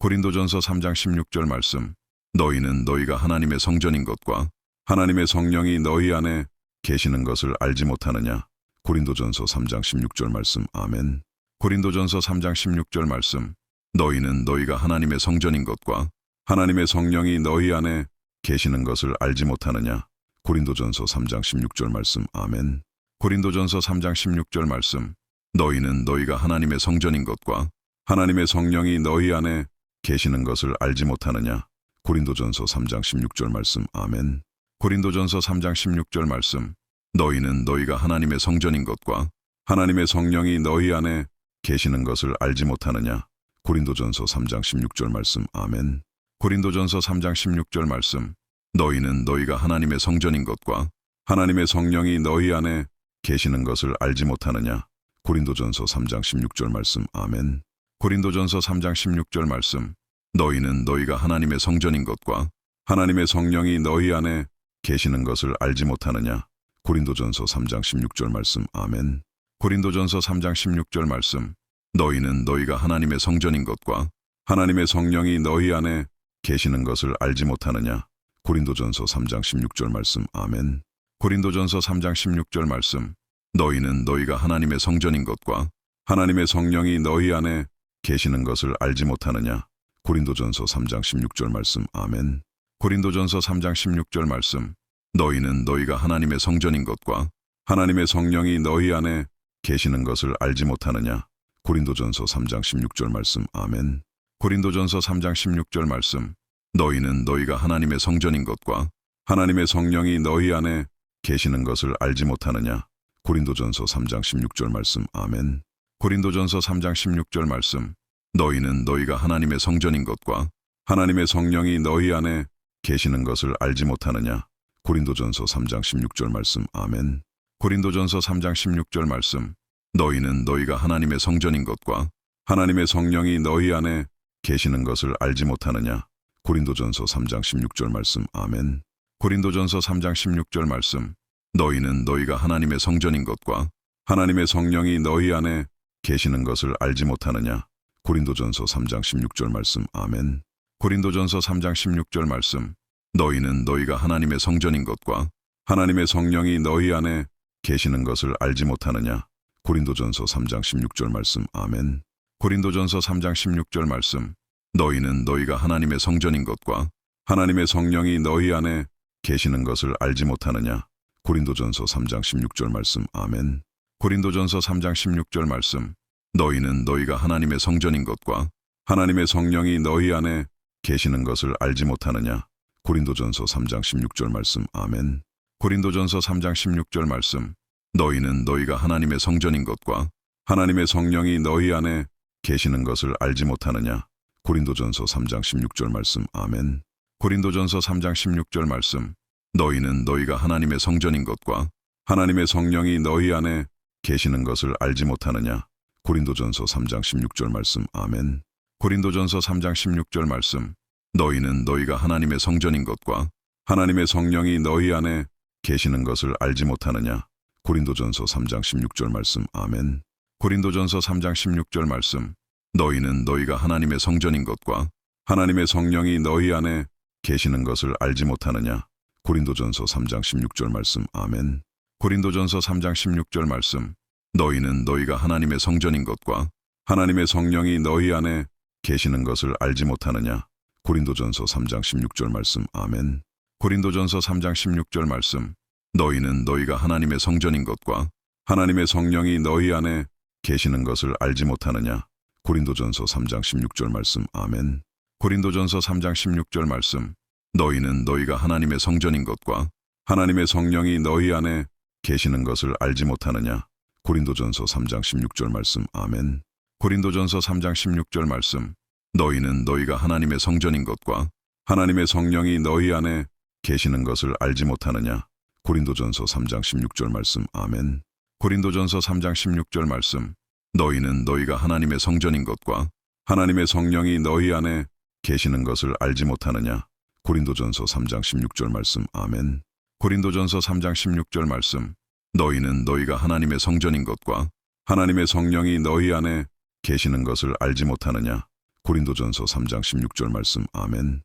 고린도전서 3장 16절 말씀. 너희는 너희가 하나님의 성전인 것과 하나님의 성령이 너희 안에 계시는 것을 알지 못하느냐. 고린도전서 3장 16절 말씀. 아멘. 고린도전서 3장 16절 말씀. 너희는 너희가 하나님의 성전인 것과 하나님의 성령이 너희 안에 계시는 것을 알지 못하느냐. 고린도전서 3장 16절 말씀. 아멘. 고린도전서 3장 16절 말씀. 너희는 너희가 하나님의 성전인 것과 하나님의 성령이 너희 안에 계시는 것을 알지 못하느냐. 고린도전서 3장 16절 말씀. 아멘. 고린도전서 3장 16절 말씀. 너희는 너희가 하나님의 성전인 것과 하나님의 성령이 너희 안에 계시는 것을 알지 못하느냐. 고린도전서 3장 16절 말씀. 아멘. 고린도전서 3장 16절 말씀. 너희는 너희가 하나님의 성전인 것과 하나님의 성령이 너희 안에 계시는 것을 알지 못하느냐. 고린도전서 3장 16절 말씀. 아멘. 고린도전서 3장 16절 말씀. 너희는 너희가 하나님의 성전인 것과 하나님의 성령이 너희 안에 계시는 것을 알지 못하느냐. 고린도전서 3장 16절 말씀. 아멘. 고린도전서 3장 16절 말씀. 너희는 너희가 하나님의 성전인 것과 하나님의 성령이 너희 안에 계시는 것을 알지 못하느냐. 고린도전서 3장 16절 말씀. 아멘. 고린도전서 3장 16절 말씀. 너희는 너희가 하나님의 성전인 것과 하나님의 성령이 너희 안에 계시는 것을 알지 못하느냐. 고린도전서 3장 16절 말씀. 아멘. 고린도전서 3장 16절 말씀. 너희는 너희가 하나님의 성전인 것과 하나님의 성령이 너희 안에 계시는 것을 알지 못하느냐. 고린도전서 3장 16절 말씀. 아멘. 고린도전서 3장 16절 말씀. 너희는 너희가 하나님의 성전인 것과 하나님의 성령이 너희 안에 계시는 것을 알지 못하느냐. 고린도전서 3장 16절 말씀. 아멘. 고린도전서 3장 16절 말씀. 너희는 너희가 하나님의 성전인 것과 하나님의 성령이 너희 안에 계시는 것을 알지 못하느냐. 고린도전서 3장 16절 말씀. 아멘. 고린도전서 3장 16절 말씀. 너희는 너희가 하나님의 성전인 것과 하나님의 성령이 너희 안에 계시는 것을 알지 못하느냐. 고린도전서 3장 16절 말씀. 아멘. 고린도전서 3장 16절 말씀. 너희는 너희가 하나님의 성전인 것과 하나님의 성령이 너희 안에 계시는 것을 알지 못하느냐. 고린도전서 3장 16절 말씀. 아멘. 고린도전서 3장 16절 말씀. 너희는 너희가 하나님의 성전인 것과 하나님의 성령이 너희 안에 계시는 것을 알지 못하느냐. 고린도전서 3장 16절 말씀. 아멘. 고린도전서 3장 16절 말씀. 너희는 너희가 하나님의 성전인 것과 하나님의 성령이 너희 안에 계시는 것을 알지 못하느냐. 고린도전서 3장 16절 말씀. 아멘. 고린도전서 3장 16절 말씀. 너희는 너희가 하나님의 성전인 것과 하나님의 성령이 너희 안에 계시는 것을 알지 못하느냐. 고린도전서 3장 16절 말씀. 아멘. 고린도전서 3장 16절 말씀. 너희는 너희가 하나님의 성전인 것과 하나님의 성령이 너희 안에 계시는 것을 알지 못하느냐. 고린도전서 3장 16절 말씀. 아멘. 고린도전서 3장 16절 말씀. 너희는 너희가 하나님의 성전인 것과 하나님의 성령이 너희 안에 계시는 것을 알지 못하느냐. 고린도전서 3장 16절 말씀. 아멘. 고린도전서 3장 16절 말씀. 너희는 너희가 하나님의 성전인 것과 하나님의 성령이 너희 안에 계시는 것을 알지 못하느냐. 고린도전서 3장 16절 말씀. 아멘. 고린도전서 3장 16절 말씀. 너희는 너희가 하나님의 성전인 것과 하나님의 성령이 너희 안에 계시는 것을 알지 못하느냐. 고린도전서 3장 16절 말씀. 아멘. 고린도전서 3장 16절 말씀. 너희는 너희가 하나님의 성전인 것과 하나님의 성령이 너희 안에 계시는 것을 알지 못하느냐. 고린도전서 3장 16절 말씀. 아멘. 고린도전서 3장 16절 말씀. 너희는 너희가 하나님의 성전인 것과 하나님의 성령이 너희 안에 계시는 것을 알지 못하느냐. 고린도전서 3장 16절 말씀. 아멘. 고린도전서 3장 16절 말씀. 너희는 너희가 하나님의 성전인 것과 하나님의 성령이 너희 안에 계시는 것을 알지 못하느냐. 고린도전서 3장 16절 말씀. 아멘. 고린도전서 3장 16절 말씀. 너희는 너희가 하나님의 성전인 것과 하나님의 성령이 너희 안에 계시는 것을 알지 못하느냐. 고린도전서 3장 16절 말씀. 아멘. 고린도전서 3장 16절 말씀. 너희는 너희가 하나님의 성전인 것과 하나님의 성령이 너희 안에 계시는 것을 알지 못하느냐. 고린도전서 3장 16절 말씀. 아멘. 고린도전서 3장 16절 말씀. 너희는 너희가 하나님의 성전인 것과 하나님의 성령이 너희 안에 계시는 것을 알지 못하느냐. 고린도전서 3장 16절 말씀 아멘.